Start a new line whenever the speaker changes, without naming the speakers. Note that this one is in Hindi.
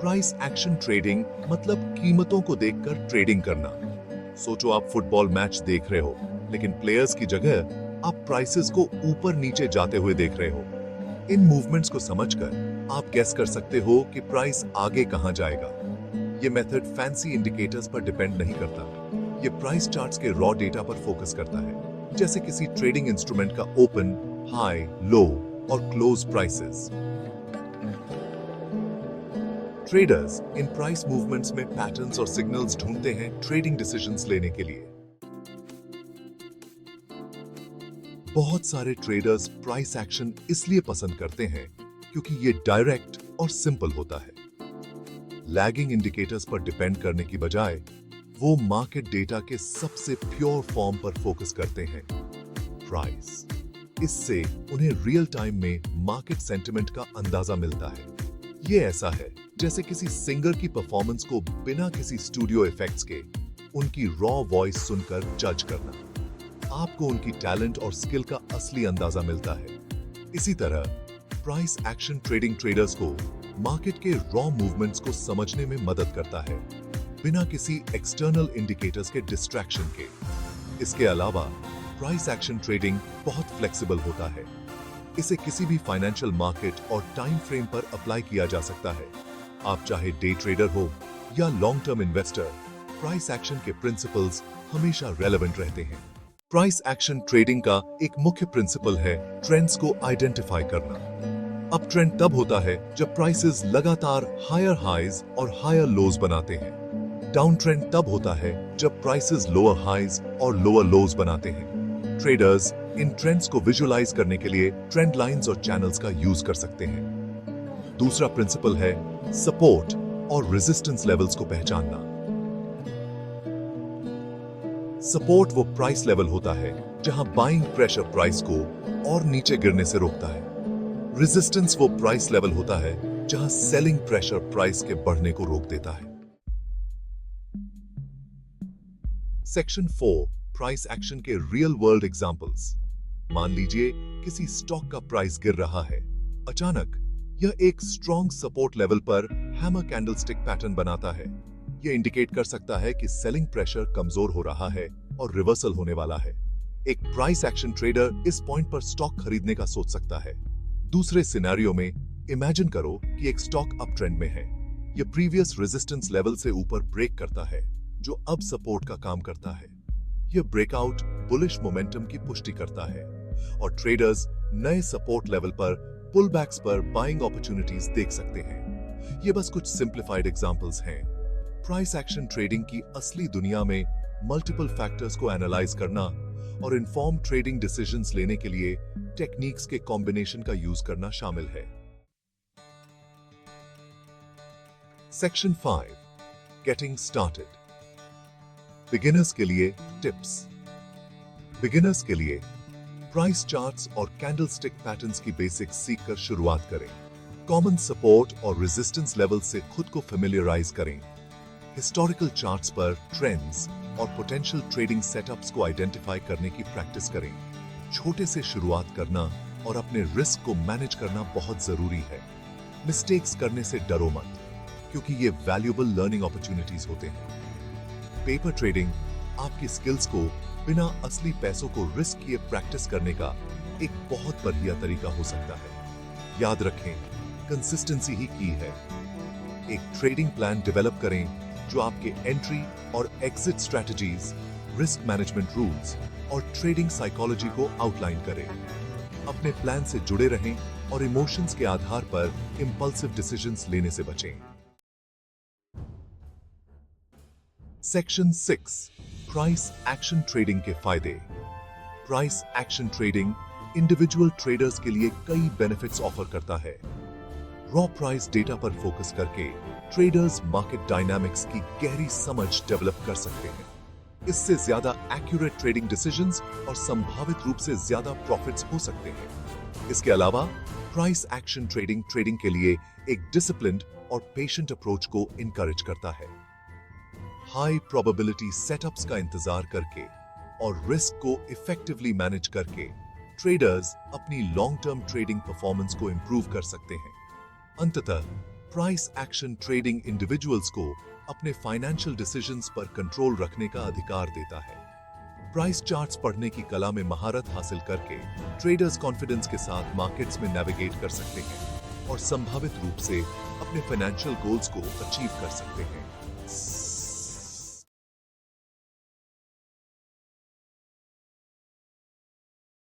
प्राइस एक्शन ट्रेडिंग मतलब कीमतों को देखकर ट्रेडिंग करना। सोचो आप फुटबॉल मैच देख रहे हो, लेकिन प्लेयर्स की जगह आप प्राइसेस को ऊपर नीचे जाते हुए देख रहे हो। इन मूवमेंट्स को समझकर आप गेस कर सकते हो कि प्राइस आगे कहां जाएगा। ये मेथड फैंसी इंडिकेटर्स पर डिपेंड नहीं करता। ये प्राइस चार्ट्स के रॉ डेटा पर फोकस करता है, जैसे किसी ट्रेडिंग इंस्ट्रूमेंट का ओपन, हाई, लो और close prices. Traders in price movements में पैटर्न्स और सिग्नल्स ढूंढते हैं ट्रेडिंग डिसीजंस लेने के लिए। बहुत सारे ट्रेडर्स प्राइस एक्शन इसलिए पसंद करते हैं क्योंकि ये डायरेक्ट और सिंपल होता है। लैगिंग इंडिकेटर्स पर डिपेंड करने की बजाय वो मार्केट डेटा के सबसे प्योर फॉर्म पर फोकस करते हैं, प्राइस। इससे उन्हें रियल टाइम में मार्केट सेंटिमेंट का अंदाजा मिलता है। ये ऐसा है जैसे किसी सिंगर की परफॉर्मेंस को बिना किसी स्टूडियो इफेक्ट्स के उनकी रॉ वॉइस सुनकर जज करना। आपको उनकी टैलेंट और स्किल का असली अंदाजा मिलता है। इसी तरह प्राइस एक्शन ट्रेडिंग ट्रेडर्स को मार्केट के रॉ मूवमेंट्स को समझने में मदद करता है, बिना किसी एक्सटर्नल इंडिकेटर्स के डिस्ट्रैक्शन के। इसके अलावा प्राइस एक्शन ट्रेडिंग बहुत फ्लेक्सिबल होता है। इसे किसी भी फाइनेंशियल मार्केट और टाइम फ्रेम पर अप्लाई किया जा सकता है। आप चाहे डे ट्रेडर हो या long term investor, price action के प्रिंसिपल्स हमेशा रेलेवेंट रहते हैं। प्राइस एक्शन ट्रेडिंग का एक मुख्य प्रिंसिपल है ट्रेंड्स को आइडेंटिफाई करना। अब ट्रेंड तब होता है जब प्राइसेस लगातार हायर हाइज और हायर लोज बनाते हैं। डाउन ट्रेंड तब होता है जब प्राइसेस लोअर हाइज और लोअर लोज बनाते हैं। ट्रेडर्स इन ट्रेंड्स को विजुअलाइज करने के लिए ट्रेंड लाइंस और चैनल्स का यूज कर सकते हैं। दूसरा प्रिंसिपल है सपोर्ट और रेजिस्टेंस लेवल्स को पहचानना। सपोर्ट वो प्राइस लेवल होता है जहां बाइंग प्रेशर प्राइस को और नीचे गिरने से रोकता है। रेजिस्टेंस वो प्राइस लेवल होता है जहां सेलिंग प्रेशर प्राइस के बढ़ने को रोक देता है। सेक्शन 4 प्राइस एक्शन के रियल वर्ल्ड एग्जांपल्स। मान लीजिए किसी स्टॉक का प्राइस गिर रहा है। अचानक यह एक स्ट्रॉन्ग सपोर्ट लेवल पर हैमर कैंडलस्टिक पैटर्न बनाता है। यह इंडिकेट कर सकता है कि सेलिंग प्रेशर कमजोर हो रहा है और रिवर्सल होने वाला है। एक प्राइस एक्शन ट्रेडर इस पॉइंट पर स्टॉक खरीदने का सोच सकता है। दूसरे सिनेरियो में इमेजिन करो कि एक स्टॉक अप ट्रेंड में है। यह प्रीवियस रेजिस्टेंस लेवल से ऊपर ब्रेक करता है, जो अब सपोर्ट का काम करता है। यह ब्रेकआउट बुलिश मोमेंटम की पुष्टि करता है और ट्रेडर्स नए सपोर्ट लेवल पर पुलबैक्स पर बाइंग अपॉर्चुनिटीज देख सकते हैं। ये बस कुछ सिंप्लीफाइड एग्जांपल्स हैं। प्राइस एक्शन ट्रेडिंग की असली दुनिया में मल्टीपल फैक्टर्स को एनालाइज करना और इन्फॉर्म ट्रेडिंग डिसीजंस लेने के लिए टेक्निक्स के कॉम्बिनेशन का यूज करना शामिल है। Section 5 getting started. बिगिनर्स के लिए टिप्स। बिगिनर्स के लिए प्राइस चार्ट्स और कैंडलस्टिक पैटर्न्स की बेसिक्स सीखकर शुरुआत करें। कॉमन सपोर्ट और रेजिस्टेंस लेवल से खुद को फेमिलियराइज करें। हिस्टोरिकल चार्ट्स पर ट्रेंड्स और पोटेंशियल ट्रेडिंग सेटअप्स को आइडेंटिफाई करने की प्रैक्टिस करें। छोटे से शुरुआत करना और अपने रिस्क को मैनेज करना बहुत जरूरी है। मिस्टेक्स करने से डरो मत, क्योंकि ये वैल्यूएबल लर्निंग अपॉर्चुनिटीज होते हैं। पेपर ट्रेडिंग आपकी स्किल्स को बिना असली पैसों को रिस्क किए प्रैक्टिस करने का एक बहुत बढ़िया तरीका हो सकता है। याद रखें, कंसिस्टेंसी ही की है। एक ट्रेडिंग प्लान डेवलप करें जो आपके एंट्री और exit strategies, risk management rules और ट्रेडिंग साइकोलॉजी को आउटलाइन करे। अपने प्लान से जुड़े रहें और इमोशंस के आधार पर इंपल्सिव डिसीजंस लेने से बचें। सेक्शन 6 प्राइस एक्शन ट्रेडिंग के फायदे। Price action trading individual traders के लिए कई बेनिफिट्स ऑफर करता है। रॉ प्राइस डेटा पर फोकस करके ट्रेडर्स मार्केट डायनामिक्स की गहरी समझ डेवलप कर सकते हैं। इससे ज्यादा एक्यूरेट ट्रेडिंग डिसीजंस और संभावित रूप से ज्यादा प्रॉफिट्स हो सकते हैं। इसके अलावा प्राइस एक्शन ट्रेडिंग ट्रेडिंग के लिए एक डिसिप्लिन्ड और पेशेंट अप्रोच को इनकरेज करता है। हाई प्रोबेबिलिटी सेटअप्स का इंतजार करके और रिस्क को इफेक्टिवली मैनेज करके ट्रेडर्स अपनी लॉन्ग टर्म ट्रेडिंग परफॉर्मेंस को इंप्रूव कर सकते हैं। अंततः प्राइस एक्शन ट्रेडिंग इंडिविजुअल्स को अपने फाइनेंशियल डिसीजंस पर कंट्रोल रखने का अधिकार देता है। प्राइस चार्ट्स पढ़ने की कला में महारत हासिल करके ट्रेडर्स कॉन्फिडेंस के साथ मार्केट्स में नेविगेट कर सकते हैं और संभावित रूप से अपने फाइनेंशियल गोल्स को अचीव कर सकते हैं।